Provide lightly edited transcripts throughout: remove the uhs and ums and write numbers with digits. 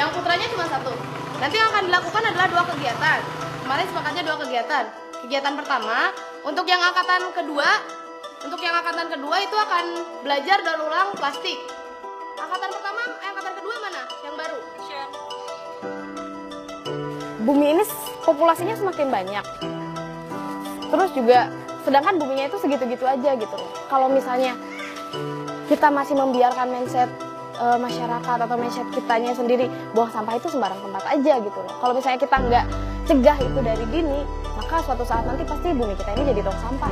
Yang putranya cuma satu. Nanti yang akan dilakukan adalah 2 kegiatan. Kemarin sepakatnya 2 kegiatan. Kegiatan pertama, untuk yang angkatan kedua itu akan belajar daur ulang plastik. Angkatan kedua mana? Yang baru. Bumi ini populasinya semakin banyak. Terus juga sedangkan buminya itu segitu-gitu aja gitu. Kalau misalnya kita masih membiarkan mindset masyarakat atau mindset kitanya sendiri buang sampah itu sembarang tempat aja gitu loh. Kalau misalnya kita nggak cegah itu dari dini, maka suatu saat nanti pasti bumi kita ini jadi tong sampah.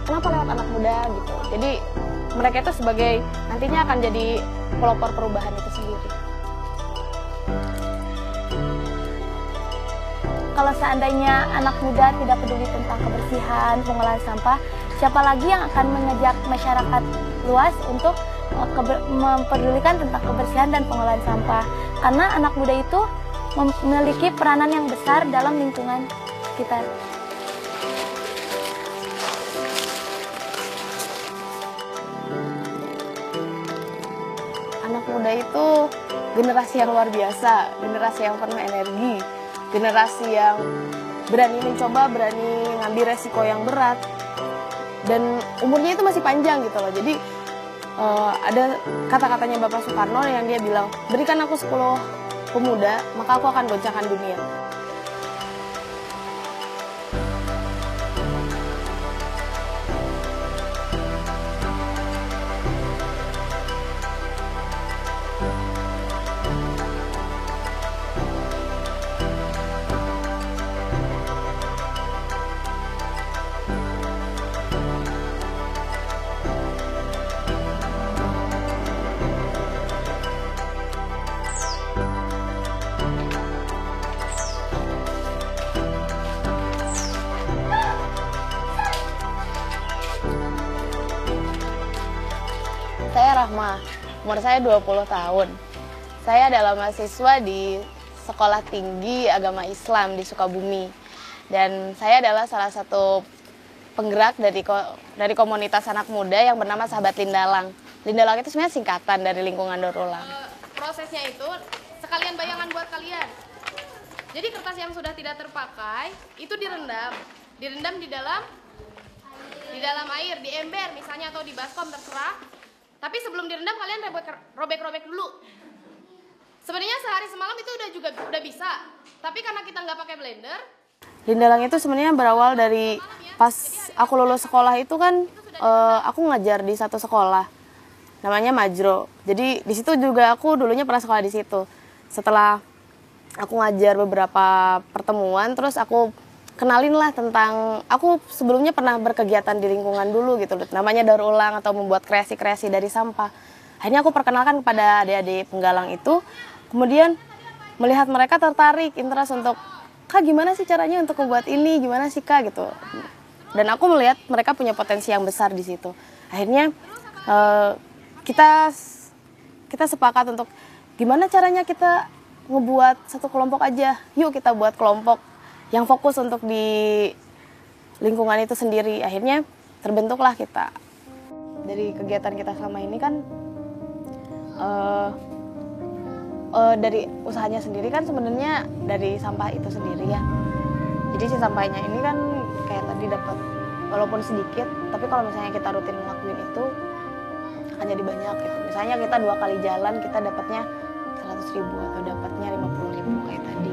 Kenapa lewat anak muda gitu? Jadi mereka itu sebagai nantinya akan jadi pelopor perubahan itu sendiri. Kalau seandainya anak muda tidak peduli tentang kebersihan, pengolahan sampah, siapa lagi yang akan mengajak masyarakat luas untuk mempedulikan tentang kebersihan dan pengolahan sampah? Karena anak muda itu memiliki peranan yang besar dalam lingkungan sekitar. Anak muda itu generasi yang luar biasa, generasi yang penuh energi, generasi yang berani mencoba, berani ngambil resiko yang berat, dan umurnya itu masih panjang gitu loh. Jadi ada kata-katanya Bapak Soekarno yang dia bilang, berikan aku 10 pemuda, maka aku akan goncangkan dunia. Saya Rahma, umur saya 20 tahun. Saya adalah mahasiswa di Sekolah Tinggi Agama Islam di Sukabumi. Dan saya adalah salah satu penggerak dari komunitas anak muda yang bernama Sahabat Lindalang. Lindalang itu sebenarnya singkatan dari lingkungan daur ulang. Prosesnya itu sekalian bayangan buat kalian. Jadi kertas yang sudah tidak terpakai itu direndam di dalam air, di ember misalnya atau di baskom terserah. Tapi sebelum direndam kalian robek-robek dulu. Sebenarnya sehari semalam itu udah bisa. Tapi karena kita nggak pakai blender. Lindalang itu sebenarnya berawal dari pas aku lulus sekolah itu kan aku ngajar di satu sekolah namanya Majro. Jadi di situ juga aku dulunya pernah sekolah di situ. Setelah aku ngajar beberapa pertemuan, terus aku kenalin lah tentang, aku sebelumnya pernah berkegiatan di lingkungan dulu gitu, namanya daur ulang atau membuat kreasi-kreasi dari sampah. Akhirnya aku perkenalkan kepada adik-adik penggalang itu, kemudian melihat mereka tertarik, interest untuk, Kak gimana sih caranya untuk membuat ini, gimana sih Kak gitu. Dan aku melihat mereka punya potensi yang besar di situ. Akhirnya kita sepakat untuk gimana caranya kita ngebuat satu kelompok aja, yuk kita buat kelompok yang fokus untuk di lingkungan itu sendiri. Akhirnya terbentuklah kita. Dari kegiatan kita selama ini kan dari usahanya sendiri kan sebenarnya dari sampah itu sendiri ya. Jadi si sampahnya ini kan kayak tadi dapat walaupun sedikit, tapi kalau misalnya kita rutin ngelakuin itu akan jadi banyak gitu. Misalnya kita 2 kali jalan kita dapatnya 100.000 atau dapatnya 50.000 kayak tadi.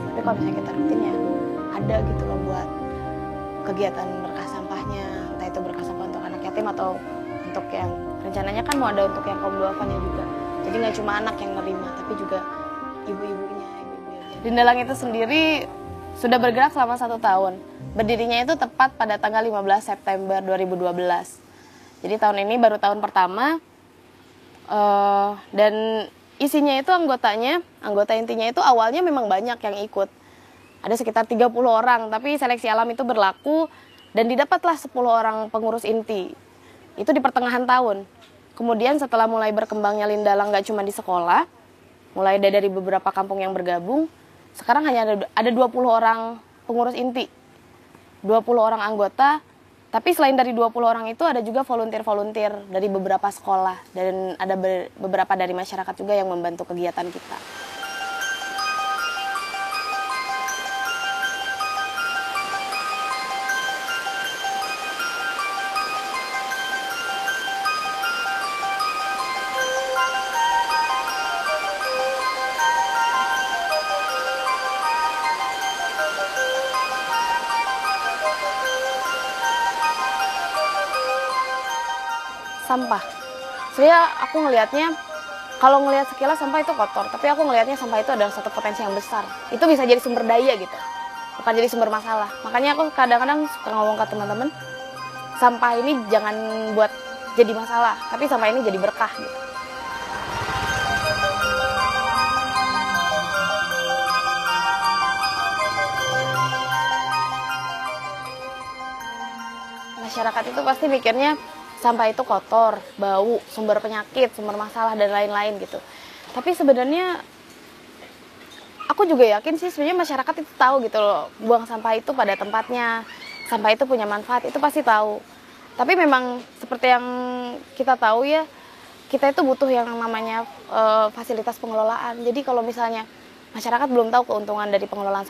Tapi kalau misalnya kita rutin ya ada gitu loh buat kegiatan berkah sampahnya, entah itu berkah sampah untuk anak yatim atau untuk yang rencananya kan mau ada untuk yang kaum duafannya juga. Jadi nggak cuma anak yang nerima, tapi juga ibu-ibunya. Lindalang itu sendiri sudah bergerak selama 1 tahun. Berdirinya itu tepat pada tanggal 15 September 2012. Jadi tahun ini baru tahun pertama, dan isinya itu anggota intinya itu awalnya memang banyak yang ikut. Ada sekitar 30 orang, tapi seleksi alam itu berlaku dan didapatlah 10 orang pengurus inti. Itu di pertengahan tahun. Kemudian setelah mulai berkembangnya Lindalang nggak cuma di sekolah, mulai dari beberapa kampung yang bergabung, sekarang hanya ada 20 orang pengurus inti. 20 orang anggota Tapi selain dari 20 orang itu ada juga volunteer-volunteer dari beberapa sekolah dan ada beberapa dari masyarakat juga yang membantu kegiatan kita. Sampah. Sebenarnya aku ngelihatnya, kalau ngelihat sekilas sampah itu kotor, tapi aku ngelihatnya sampah itu adalah satu potensi yang besar. Itu bisa jadi sumber daya gitu, bukan jadi sumber masalah. Makanya aku kadang-kadang suka ngomong ke teman-teman, sampah ini jangan buat jadi masalah, tapi sampah ini jadi berkah gitu. Masyarakat itu pasti mikirnya sampah itu kotor, bau, sumber penyakit, sumber masalah, dan lain-lain gitu. Tapi sebenarnya aku juga yakin sih sebenarnya masyarakat itu tahu gitu loh, buang sampah itu pada tempatnya, sampah itu punya manfaat, itu pasti tahu. Tapi memang seperti yang kita tahu ya, kita itu butuh yang namanya fasilitas pengelolaan. Jadi kalau misalnya masyarakat belum tahu keuntungan dari pengelolaan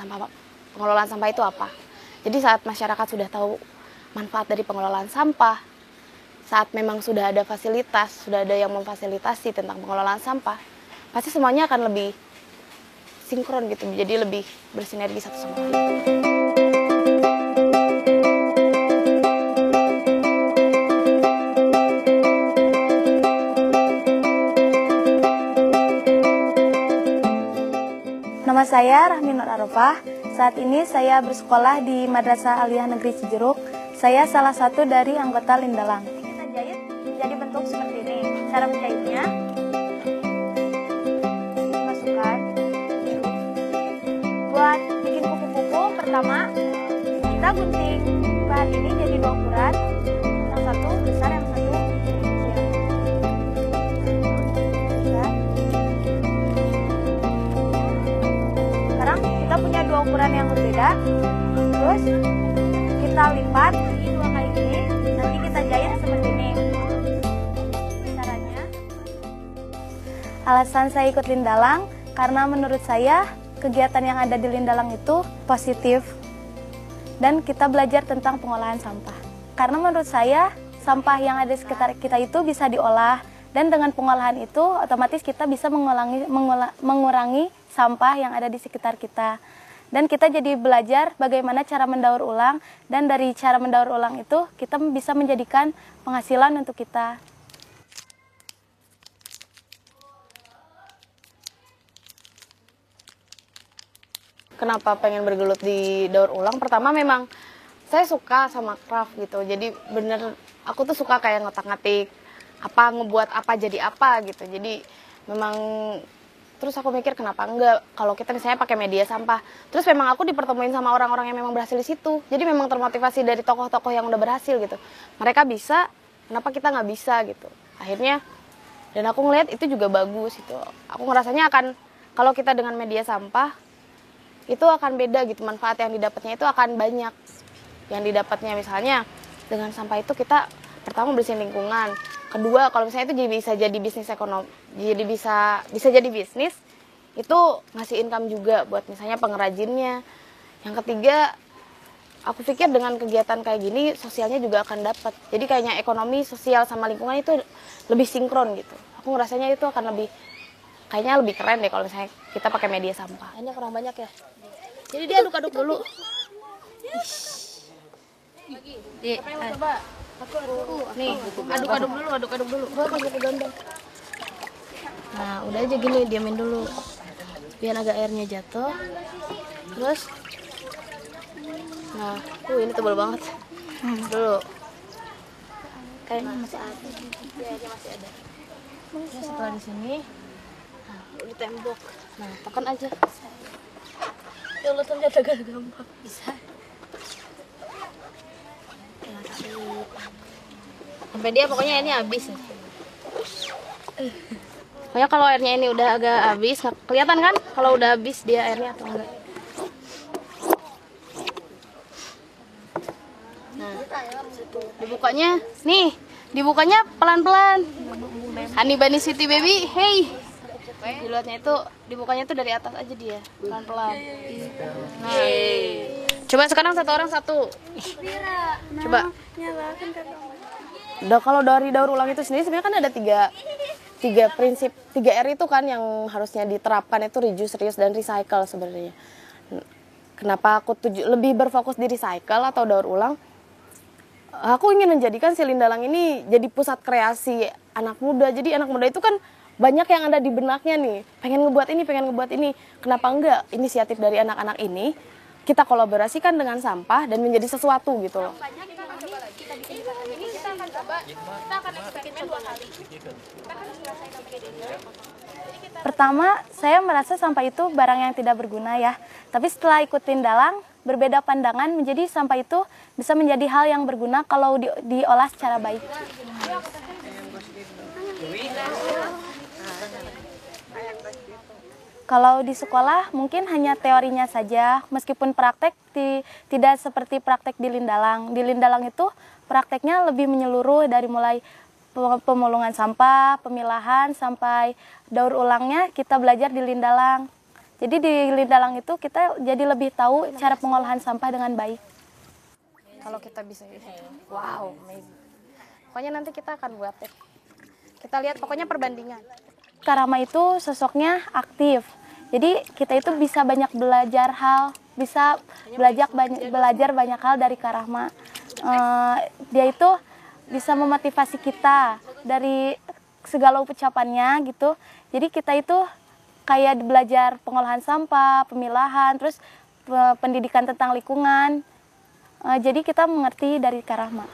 sampah itu apa. Jadi saat masyarakat sudah tahu manfaat dari pengelolaan sampah, saat memang sudah ada fasilitas, sudah ada yang memfasilitasi tentang pengelolaan sampah, pasti semuanya akan lebih sinkron gitu, jadi lebih bersinergi satu sama lain. Nama saya Rahmi Nur Arofah. Saat ini saya bersekolah di Madrasah Aliyah Negeri Cijeruk. Saya salah satu dari anggota Lindalang. Kita jahit jadi bentuk seperti ini. Cara menjahitnya, masukkan. Buat bikin kupu-kupu, pertama kita gunting bahan ini jadi 2 ukuran. Yang satu besar, yang satu kecil. Sekarang kita punya 2 ukuran yang berbeda. Terus kita lipat lagi 2 kali ini, nanti kita jahit seperti ini. Caranya, alasan saya ikut Lindalang karena menurut saya kegiatan yang ada di Lindalang itu positif dan kita belajar tentang pengolahan sampah. Karena menurut saya sampah yang ada di sekitar kita itu bisa diolah, dan dengan pengolahan itu otomatis kita bisa mengurangi sampah yang ada di sekitar kita. Dan kita jadi belajar bagaimana cara mendaur ulang, dan dari cara mendaur ulang itu kita bisa menjadikan penghasilan untuk kita. Kenapa pengen bergelut di daur ulang? Pertama memang saya suka sama craft gitu, jadi bener aku tuh suka kayak ngotak-ngatik, ngebuat apa jadi apa gitu. Jadi memang terus aku mikir kenapa enggak kalau kita misalnya pakai media sampah. Terus memang aku dipertemuin sama orang-orang yang memang berhasil di situ. Jadi memang termotivasi dari tokoh-tokoh yang udah berhasil gitu. Mereka bisa, kenapa kita nggak bisa gitu. Akhirnya, dan aku ngeliat itu juga bagus gitu. Aku ngerasanya akan, kalau kita dengan media sampah, itu akan beda gitu. Manfaat yang didapatnya itu akan banyak. Yang didapatnya misalnya, dengan sampah itu kita pertama bersihin lingkungan. Kedua, kalau misalnya itu bisa jadi bisnis ekonomi, jadi bisa jadi bisnis, itu ngasih income juga buat misalnya pengrajinnya. Yang ketiga, aku pikir dengan kegiatan kayak gini, sosialnya juga akan dapat. Jadi kayaknya ekonomi, sosial, sama lingkungan itu lebih sinkron gitu. Aku ngerasanya itu akan kayaknya lebih keren deh kalau misalnya kita pakai media sampah. Ini kurang banyak ya. Jadi dia aduk-aduk dulu. Coba. Nih, aduk-aduk dulu. Gua kasih ke gambar. Nah, udah aja gini, diamin dulu. Biar agak airnya jatuh. Terus Nah, ini tebal banget. Dulu. kayaknya masih ada. Kayaknya masih ada. Terus setelah di sini, nah, di tembok. Nah, tekan aja. Ya Allah, ternyata gak gampang. Bisa. Sampai dia pokoknya ini habis ya. Pokoknya kalau airnya ini udah agak habis, kelihatan kan kalau udah habis dia airnya atau enggak. Nah, dibukanya nih, dibukanya pelan-pelan. Honey Bunny Sweetie Baby, hey. Dilihatnya itu dibukanya tuh dari atas aja dia, pelan-pelan. Nah, coba sekarang satu orang satu. Coba. Udah, kalau dari daur ulang itu sendiri sebenarnya kan ada tiga prinsip, 3R itu kan yang harusnya diterapkan, itu reduce, reuse, dan recycle sebenarnya. Kenapa aku lebih berfokus di recycle atau daur ulang? Aku ingin menjadikan si Lindalang ini jadi pusat kreasi anak muda. Jadi anak muda itu kan banyak yang ada di benaknya nih, pengen ngebuat ini. Kenapa enggak inisiatif dari anak-anak ini kita kolaborasikan dengan sampah dan menjadi sesuatu gitu loh. Pertama, saya merasa sampah itu barang yang tidak berguna ya. Tapi setelah ikut Lindalang, berbeda pandangan menjadi sampah itu bisa menjadi hal yang berguna kalau diolah secara baik. Kalau di sekolah mungkin hanya teorinya saja, meskipun praktek tidak seperti praktek di Lindalang. Di Lindalang itu prakteknya lebih menyeluruh dari mulai pemulungan sampah, pemilahan, sampai daur ulangnya kita belajar di Lindalang. Jadi di Lindalang itu kita jadi lebih tahu cara pengolahan sampah dengan baik. Kalau kita bisa, wow, amazing. Pokoknya nanti kita akan buat deh. Kita lihat pokoknya perbandingan. Kak Rahma itu sosoknya aktif. Jadi kita itu bisa banyak belajar hal, bisa belajar banyak hal dari Kak Rahma. Dia itu bisa memotivasi kita dari segala ucapannya gitu. Jadi kita itu kayak belajar pengolahan sampah, pemilahan, terus pendidikan tentang lingkungan. Jadi kita mengerti dari Kak Rahma.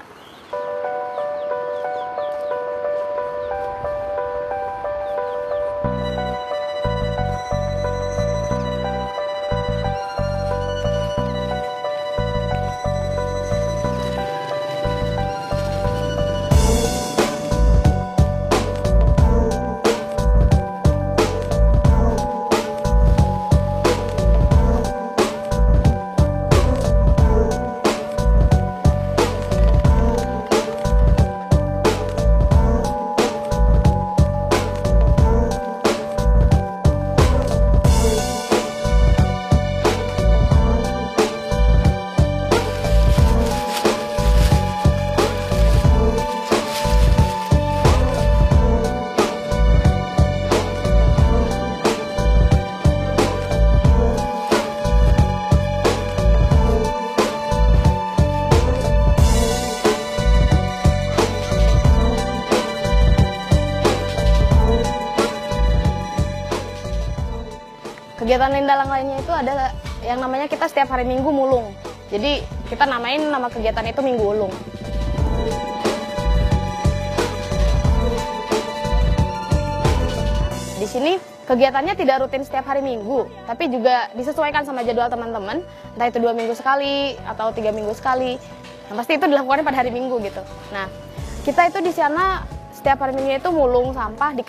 Kegiatan Lindalang lainnya itu ada yang namanya kita setiap hari Minggu mulung. Jadi kita namain nama kegiatan itu Minggu Ulung. Di sini kegiatannya tidak rutin setiap hari Minggu, tapi juga disesuaikan sama jadwal teman-teman. Entah itu 2 minggu sekali atau 3 minggu sekali. Yang pasti itu dilakukan pada hari Minggu gitu. Nah, kita itu di sana setiap hari Minggu itu mulung sampah di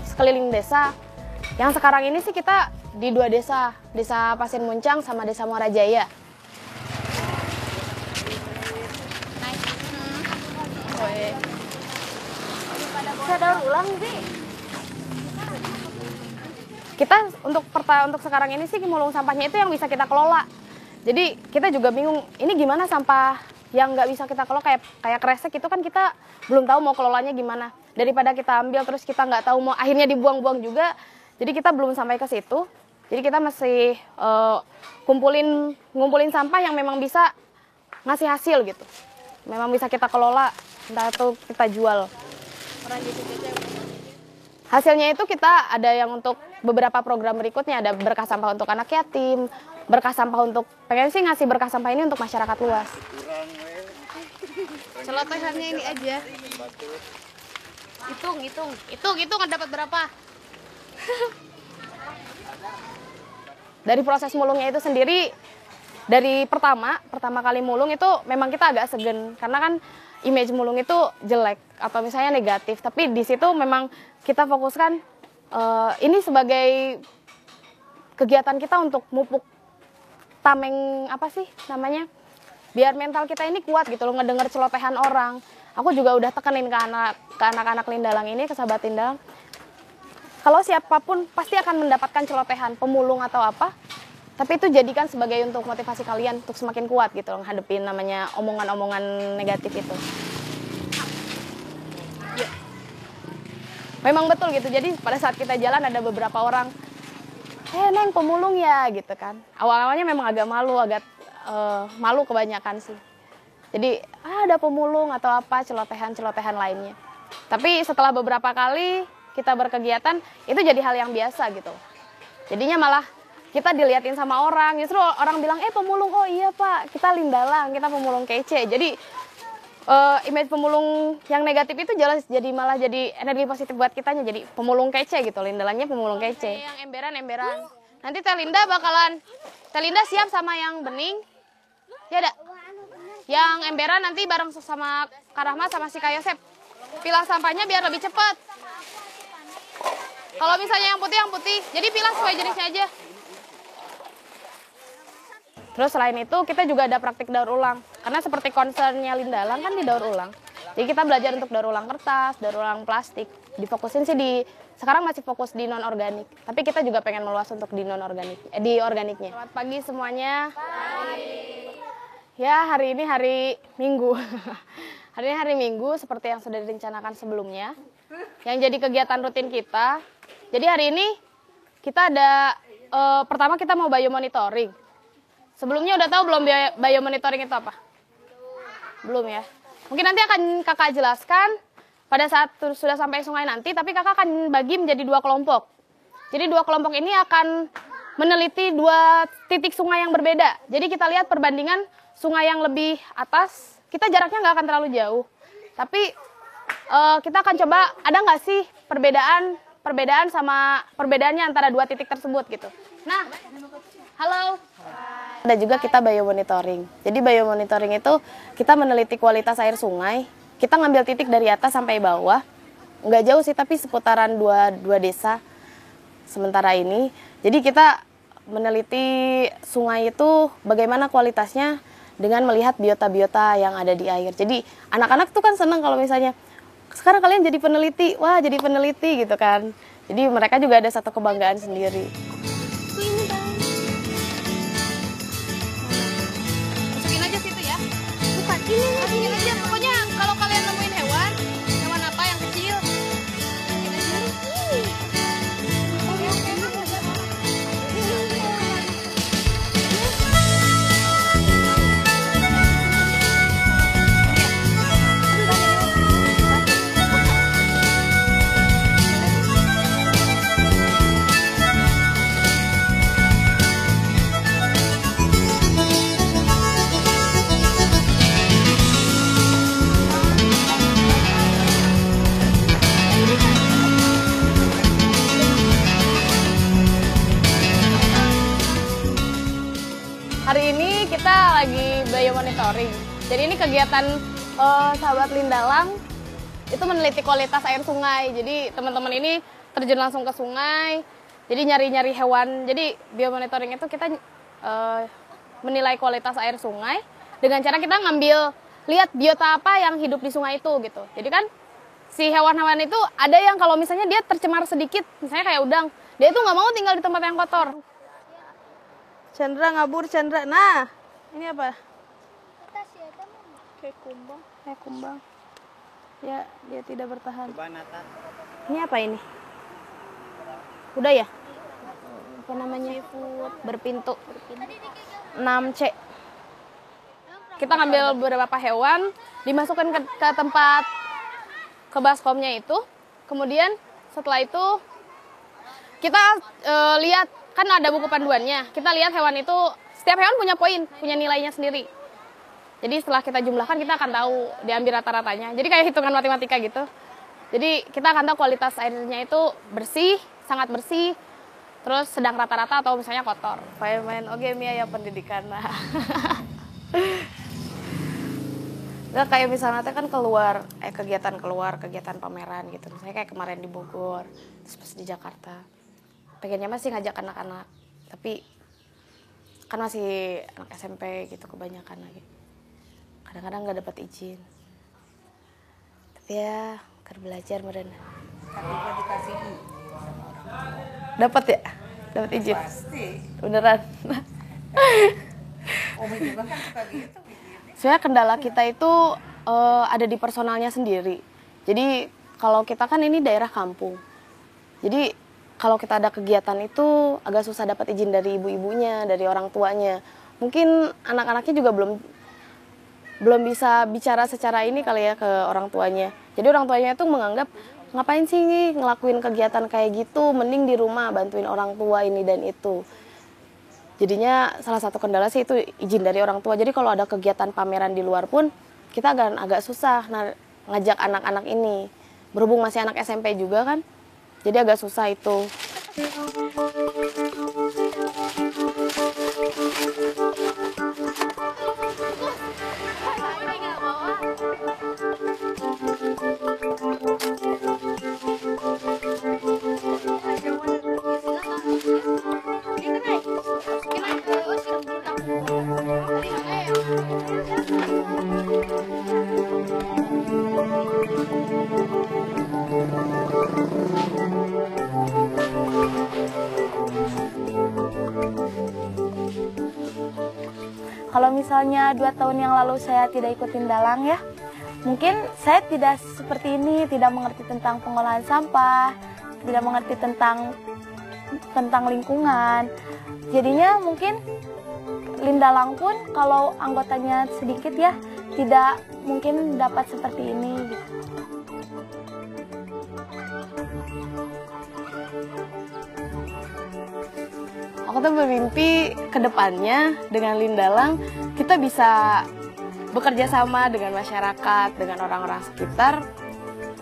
sekeliling desa. Yang sekarang ini sih kita di 2 desa, Desa Pasir Muncang sama Desa Muara Jaya. Bisa daur ulang sih. Kita untuk sekarang ini sih mulung sampahnya itu yang bisa kita kelola. Jadi kita juga bingung, ini gimana sampah yang nggak bisa kita kelola, kayak kresek itu kan kita belum tahu mau kelolanya gimana. Daripada kita ambil terus kita nggak tahu mau akhirnya dibuang-buang juga. Jadi kita belum sampai ke situ. Jadi kita masih ngumpulin sampah yang memang bisa ngasih hasil gitu. Memang bisa kita kelola, entah itu kita jual. Hasilnya itu kita ada yang untuk beberapa program berikutnya, ada berkah sampah untuk anak yatim, berkah sampah untuk, pengen sih ngasih berkah sampah ini untuk masyarakat luas. Celotehannya ini aja. Hitung dapat berapa? Dari proses mulungnya itu sendiri, dari pertama kali mulung itu memang kita agak segan, karena kan image mulung itu jelek atau misalnya negatif. Tapi di situ memang kita fokuskan ini sebagai kegiatan kita untuk mupuk tameng, apa sih namanya, biar mental kita ini kuat gitu loh, ngedenger celotehan orang. Aku juga udah tekenin ke anak-anak Lindalang ini, ke sahabat Lindalang, kalau siapapun pasti akan mendapatkan celotehan, pemulung atau apa, tapi itu jadikan sebagai untuk motivasi kalian untuk semakin kuat gitu loh, ngadepin namanya omongan-omongan negatif itu. Ya. Memang betul gitu, jadi pada saat kita jalan ada beberapa orang, Neng pemulung ya gitu kan. Awal-awalnya memang agak malu kebanyakan sih. Jadi ada pemulung atau apa, celotehan-celotehan lainnya. Tapi setelah beberapa kali kita berkegiatan, itu jadi hal yang biasa gitu. Jadinya malah kita diliatin sama orang, justru orang bilang, pemulung, oh iya Pak, kita Lindalang, kita pemulung kece. Jadi image pemulung yang negatif itu jelas malah jadi energi positif buat kitanya, jadi pemulung kece gitu, Lindalangnya pemulung kece. Yang emberan-emberan. Nanti Teh Linda siap sama yang bening. Ya ada. Yang emberan nanti bareng sama Kak Rahma sama si Kak Yosep. Pilah sampahnya biar lebih cepat. Kalau misalnya yang putih. Jadi pilah sesuai jenisnya aja. Terus selain itu kita juga ada praktik daur ulang. Karena seperti concernnya Lindalang kan di daur ulang. Jadi kita belajar untuk daur ulang kertas, daur ulang plastik. Difokusin sih sekarang masih fokus di non organik. Tapi kita juga pengen meluas untuk di non organik, di organiknya. Selamat pagi semuanya. Pagi. Ya hari ini hari Minggu. Hari ini hari Minggu seperti yang sudah direncanakan sebelumnya. Yang jadi kegiatan rutin kita. Jadi hari ini kita ada pertama kita mau biomonitoring. Sebelumnya udah tahu belum biomonitoring itu apa? Belum ya. Mungkin nanti akan kakak jelaskan pada saat sudah sampai sungai nanti, tapi kakak akan bagi menjadi 2 kelompok. Jadi 2 kelompok ini akan meneliti 2 titik sungai yang berbeda. Jadi kita lihat perbandingan sungai yang lebih atas, kita jaraknya nggak akan terlalu jauh. Tapi kita akan coba ada nggak sih perbedaannya antara 2 titik tersebut gitu. Nah, halo. Ada juga kita biomonitoring. Jadi biomonitoring itu kita meneliti kualitas air sungai. Kita ngambil titik dari atas sampai bawah. Nggak jauh sih, tapi seputaran dua desa sementara ini. Jadi kita meneliti sungai itu bagaimana kualitasnya dengan melihat biota-biota yang ada di air. Jadi anak-anak tuh kan senang kalau misalnya sekarang kalian jadi peneliti, wah jadi peneliti gitu kan. Jadi mereka juga ada satu kebanggaan sendiri. Masukin aja situ ya. Bukan ini. Masukin aja. Pokoknya kalau kalian nemuin hewan apa yang kecil, masukin aja. Hari ini kita lagi biomonitoring. Jadi ini kegiatan sahabat Lindalang itu meneliti kualitas air sungai. Jadi teman-teman ini terjun langsung ke sungai. Jadi nyari-nyari hewan. Jadi biomonitoring itu kita menilai kualitas air sungai dengan cara kita lihat biota apa yang hidup di sungai itu gitu. Jadi kan si hewan-hewan itu ada yang kalau misalnya dia tercemar sedikit, misalnya kayak udang, dia itu nggak mau tinggal di tempat yang kotor. Chandra ngabur, Chandra. Nah, ini apa? Kayak kumbang. Ya, dia tidak bertahan. Ini apa ini? Udah ya? Apa namanya? Berpintu. 6C. Kita ngambil beberapa hewan, dimasukkan ke tempat ke baskomnya itu. Kemudian setelah itu kita lihat, kan ada buku panduannya. Kita lihat hewan itu, setiap hewan punya poin, punya nilainya sendiri. Jadi setelah kita jumlahkan, kita akan tahu diambil rata-ratanya. Jadi kayak hitungan matematika gitu. Jadi kita akan tahu kualitas airnya itu bersih, sangat bersih, terus sedang rata-rata atau misalnya kotor. Main oke Mia ya pendidikan. Nah, kayak misalnya kan kegiatan pameran gitu. Misalnya kayak kemarin di Bogor, terus pas di Jakarta. Pengennya masih ngajak anak-anak, tapi kan masih anak SMP gitu kebanyakan lagi. kadang-kadang nggak dapat izin. Tapi ya keur belajar meureun. Tapi kok dikasih izin sama orang tua? Dapat ya? Dapat izin. Pasti. Beneran. Umi juga kan suka gitu begini. Sebenarnya kendala kita itu ada di personalnya sendiri. Jadi kalau kita kan ini daerah kampung. Jadi kalau kita ada kegiatan itu agak susah dapat izin dari ibu-ibunya, dari orang tuanya. Mungkin anak-anaknya juga belum bisa bicara secara ini kali ya ke orang tuanya. Jadi orang tuanya itu menganggap ngapain sih ngelakuin kegiatan kayak gitu, mending di rumah bantuin orang tua ini dan itu. Jadinya salah satu kendala sih itu izin dari orang tua. Jadi kalau ada kegiatan pameran di luar pun kita agak susah ngajak anak-anak ini. Berhubung masih anak SMP juga kan, jadi agak susah itu. Kalau misalnya 2 tahun yang lalu saya tidak ikutin dalang ya, mungkin saya tidak seperti ini, tidak mengerti tentang pengolahan sampah, tidak mengerti tentang lingkungan. Jadinya mungkin Lindalang pun kalau anggotanya sedikit ya, tidak mungkin dapat seperti ini gitu. Aku tuh bermimpi ke depannya dengan Lindalang kita bisa bekerja sama dengan masyarakat, dengan orang-orang sekitar.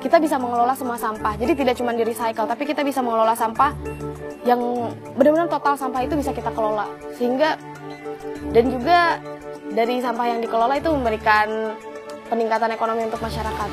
Kita bisa mengelola semua sampah. Jadi tidak cuma di-recycle, tapi kita bisa mengelola sampah yang benar-benar total sampah itu bisa kita kelola. Sehingga dan juga dari sampah yang dikelola itu memberikan peningkatan ekonomi untuk masyarakat.